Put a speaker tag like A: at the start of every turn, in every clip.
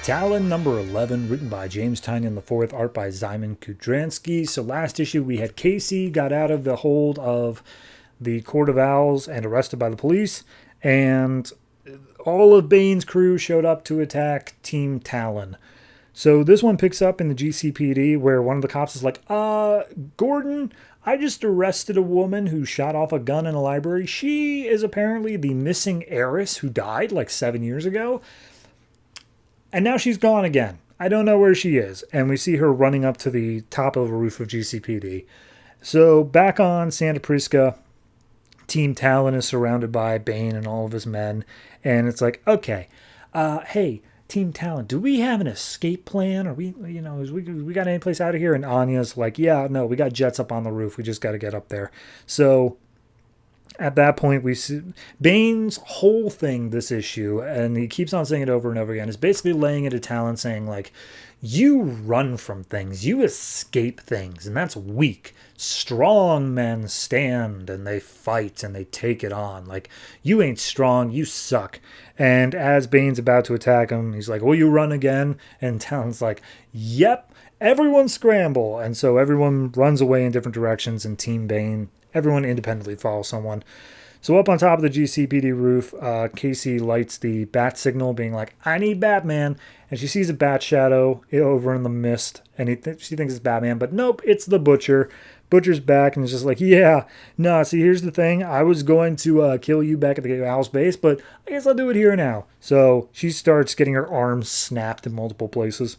A: Talon number 11, written by James Tynion IV, art by Zyman Kudransky. So last issue we had Casey got out of the hold of the Court of Owls and arrested by the police, and all of Bane's crew showed up to attack Team Talon. So this one picks up in the GCPD where one of the cops is like, Gordon, I just arrested a woman who shot off a gun in a library. She is apparently the missing heiress who died like 7 years ago. And now she's gone again. I don't know where she is. And we see her running up to the top of the roof of GCPD. So back on Santa Prisca, Team Talon is surrounded by Bane and all of his men. And it's like, okay, hey, Team Talon, do we have an escape plan? Or we got any place out of here? And Anya's like, yeah, no, we got jets up on the roof. We just got to get up there. So at that point, we see Bane's whole thing this issue, and he keeps on saying it over and over again, is basically laying it at Talon, saying, like, you run from things, you escape things, and that's weak. Strong men stand, and they fight, and they take it on. Like, you ain't strong, you suck. And as Bane's about to attack him, he's like, will you run again? And Talon's like, yep, everyone scramble. And so everyone runs away in different directions, and Team Bane, everyone independently follows someone. So up on top of the GCPD roof, Casey lights the bat signal, being like, I need Batman. And she sees a bat shadow over in the mist, and she thinks it's Batman, but nope, it's the Butcher. Butcher's back, and it's just like, yeah, no, see, here's the thing. I was going to kill you back at the Owl's base, but I guess I'll do it here now. So she starts getting her arms snapped in multiple places.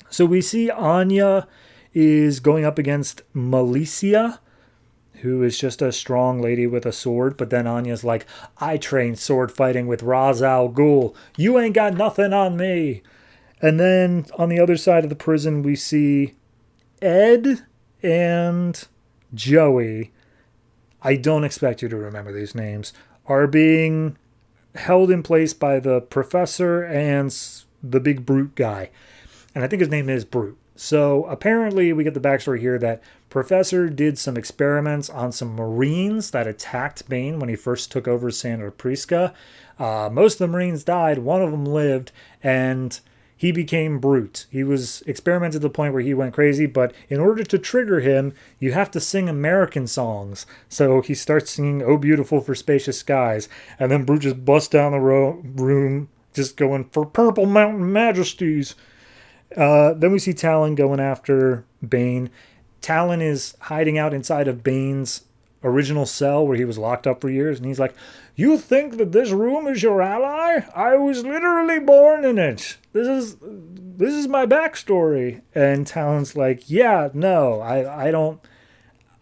A: So we see Anya is going up against Malicia, who is just a strong lady with a sword. But then Anya's like, I trained sword fighting with Ra's al Ghul. You ain't got nothing on me. And then on the other side of the prison, we see Ed and Joey. I don't expect you to remember these names. Are being held in place by the professor and the big brute guy. And I think his name is Brute. So apparently we get the backstory here that Professor did some experiments on some Marines that attacked Bane when he first took over Santa Prisca. Most of the Marines died. One of them lived, and he became Brute. He was experimented to the point where he went crazy, but in order to trigger him, you have to sing American songs. So he starts singing Oh Beautiful for Spacious Skies, and then Brute just busts down the room just going, for Purple Mountain Majesties. Then we see Talon going after Bane. Talon is hiding out inside of Bane's original cell where he was locked up for years, and he's like, you think that this room is your ally? I was literally born in it. This is my backstory. And Talon's like, yeah, no, I don't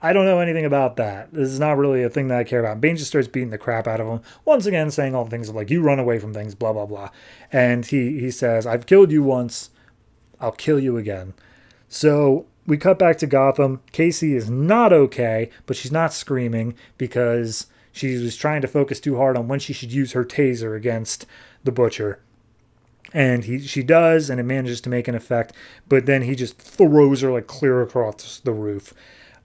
A: know anything about that. This is not really a thing that I care about. Bane just starts beating the crap out of him, once again saying all the things of like, you run away from things, blah blah blah. And he says, I've killed you once, I'll kill you again. So we cut back to Gotham. Casey is not okay, but she's not screaming because she was trying to focus too hard on when she should use her taser against the Butcher. And she does, and it manages to make an effect, but then he just throws her like clear across the roof.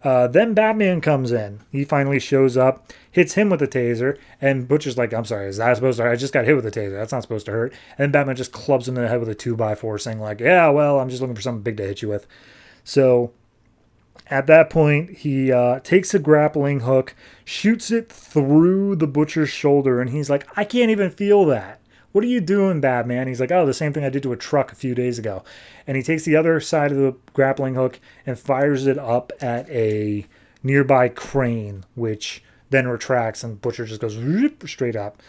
A: Then Batman comes in. He finally shows up, hits him with the taser, and Butcher's like, I'm sorry, is that supposed to hurt? I just got hit with a taser. That's not supposed to hurt. And then Batman just clubs him in the head with a 2x4, saying like, yeah, well, I'm just looking for something big to hit you with. So at that point, he takes a grappling hook, shoots it through the Butcher's shoulder, and he's like, I can't even feel that. What are you doing, Batman? He's like, oh, the same thing I did to a truck a few days ago. And he takes the other side of the grappling hook and fires it up at a nearby crane, which then retracts, and Butcher just goes straight up.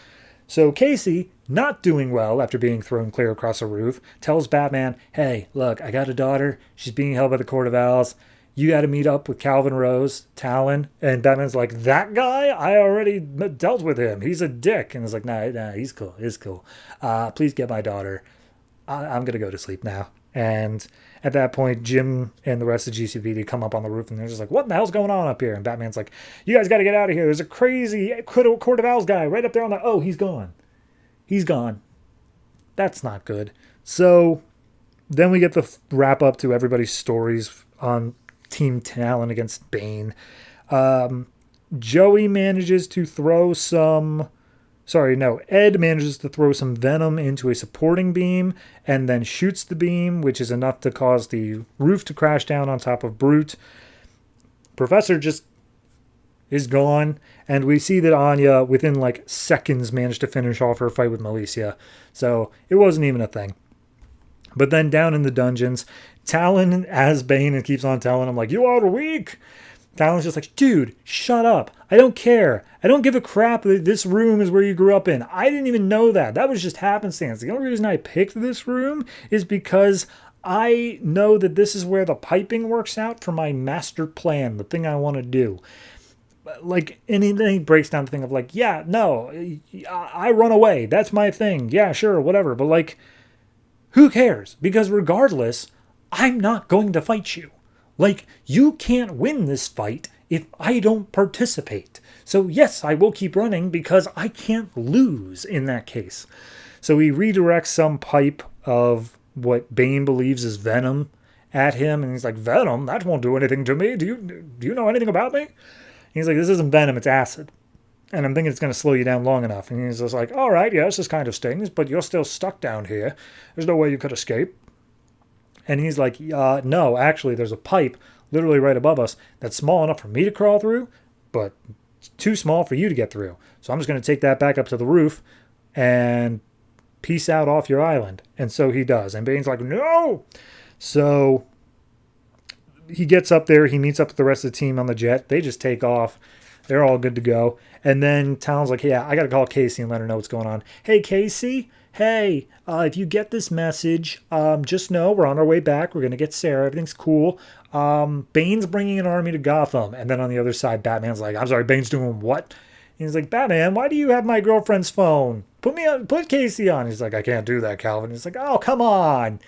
A: So Casey, not doing well after being thrown clear across a roof, tells Batman, hey, look, I got a daughter. She's being held by the Court of Owls. You got to meet up with Calvin Rose, Talon. And Batman's like, that guy? I already dealt with him. He's a dick. And it's like, nah, he's cool. He's cool. Please get my daughter. I'm going to go to sleep now. And at that point, Jim and the rest of GCPD come up on the roof, and they're just like, what the hell's going on up here? And Batman's like, you guys got to get out of here. There's a crazy Court of Owls guy right up there on the... Oh, he's gone. He's gone. That's not good. So then we get the wrap up to everybody's stories on Team Talon against Bane. Joey manages to throw some Sorry, no. Ed manages to throw some venom into a supporting beam and then shoots the beam, which is enough to cause the roof to crash down on top of Brute. Professor just is gone, and we see that Anya, within like seconds, managed to finish off her fight with Milicia. So it wasn't even a thing. But then down in the dungeons, Talon as Bane and keeps on telling him, like, you are weak. Talon's just like, dude, shut up. I don't care. I don't give a crap that this room is where you grew up in. I didn't even know that. That was just happenstance. The only reason I picked this room is because I know that this is where the piping works out for my master plan, the thing I want to do. Like, and then he breaks down the thing of like, yeah, no, I run away. That's my thing. Yeah, sure, whatever. But like, who cares? Because regardless, I'm not going to fight you. Like, you can't win this fight if I don't participate. So yes, I will keep running because I can't lose in that case. So he redirects some pipe of what Bane believes is venom at him. And he's like, venom? That won't do anything to me. Do you know anything about me? And he's like, this isn't venom, it's acid. And I'm thinking it's going to slow you down long enough. And he's just like, all right, yes, this kind of stings, but you're still stuck down here. There's no way you could escape. And he's like, no, actually, there's a pipe literally right above us that's small enough for me to crawl through, but too small for you to get through. So I'm just going to take that back up to the roof and peace out off your island. And so he does. And Bane's like, no! So he gets up there. He meets up with the rest of the team on the jet. They just take off. They're all good to go. And then Talon's like, yeah, I got to call Casey and let her know what's going on. Hey, Casey. Hey, if you get this message, just know we're on our way back. We're going to get Sarah. Everything's cool. Bane's bringing an army to Gotham. And then on the other side, Batman's like, I'm sorry, Bane's doing what? And he's like, Batman, why do you have my girlfriend's phone? Put Casey on. He's like, I can't do that, Calvin. He's like, oh, come on.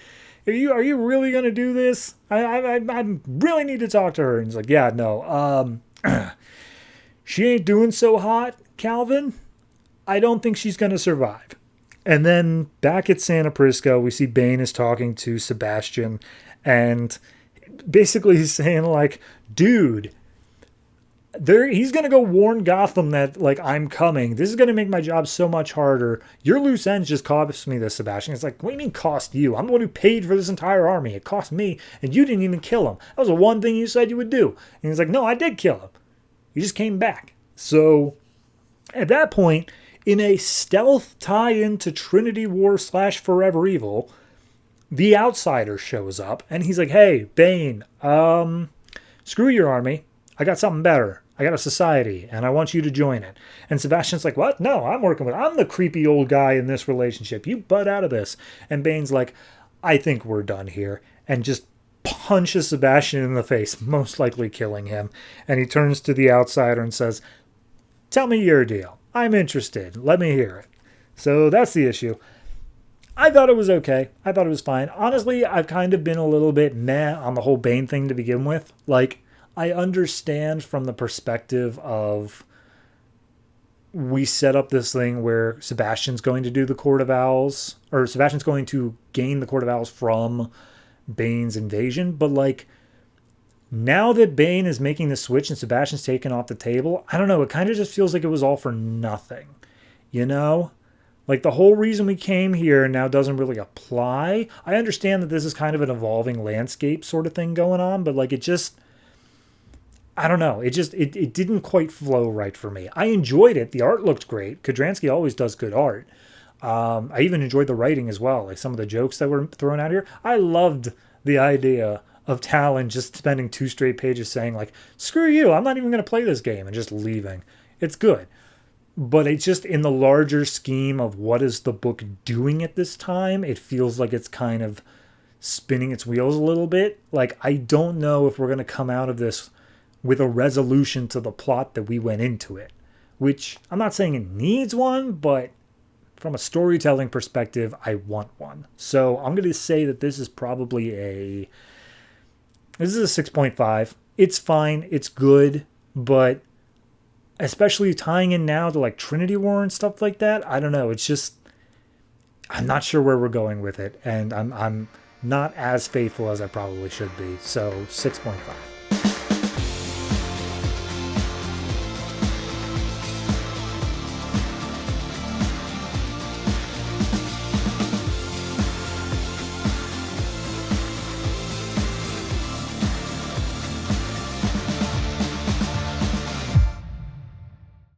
A: Are you really going to do this? I really need to talk to her. And he's like, yeah, no. She ain't doing so hot, Calvin. I don't think she's going to survive. And then back at Santa Prisco, we see Bane is talking to Sebastian. And basically he's saying like, dude, he's going to go warn Gotham that like I'm coming. This is going to make my job so much harder. Your loose ends just cost me this, Sebastian. It's like, what do you mean cost you? I'm the one who paid for this entire army. It cost me. And you didn't even kill him. That was the one thing you said you would do. And he's like, no, I did kill him. He just came back. So at that point, in a stealth tie-in to Trinity War / Forever Evil, the Outsider shows up, and he's like, hey, Bane, screw your army. I got something better. I got a society, and I want you to join it. And Sebastian's like, what? No, I'm the creepy old guy in this relationship. You butt out of this. And Bane's like, I think we're done here. And just punches Sebastian in the face, most likely killing him. And he turns to the Outsider and says, tell me your deal. I'm interested. Let me hear it. So that's the issue. I thought it was okay. I thought it was fine. Honestly, I've kind of been a little bit meh on the whole Bane thing to begin with. Like, I understand from the perspective of we set up this thing where Sebastian's going to do the Court of Owls, or Sebastian's going to gain the Court of Owls from Bane's invasion. But, like, now that Bane is making the switch and Sebastian's taken off the table, I don't know, it kind of just feels like it was all for nothing, you know? Like, the whole reason we came here now doesn't really apply. I understand that this is kind of an evolving landscape sort of thing going on, but, like, it just, I don't know. It didn't quite flow right for me. I enjoyed it. The art looked great. Kudransky always does good art. I even enjoyed the writing as well, like some of the jokes that were thrown out here. I loved the idea of Talon just spending 2 straight pages saying like, screw you, I'm not even going to play this game, and just leaving. It's good. But it's just in the larger scheme of what is the book doing at this time, it feels like it's kind of spinning its wheels a little bit. Like, I don't know if we're going to come out of this with a resolution to the plot that we went into it. Which, I'm not saying it needs one, but from a storytelling perspective, I want one. So I'm going to say that this is probably a 6.5. It's fine. It's good. But especially tying in now to like Trinity War and stuff like that, I don't know. It's just, I'm not sure where we're going with it. And I'm not as faithful as I probably should be. So 6.5.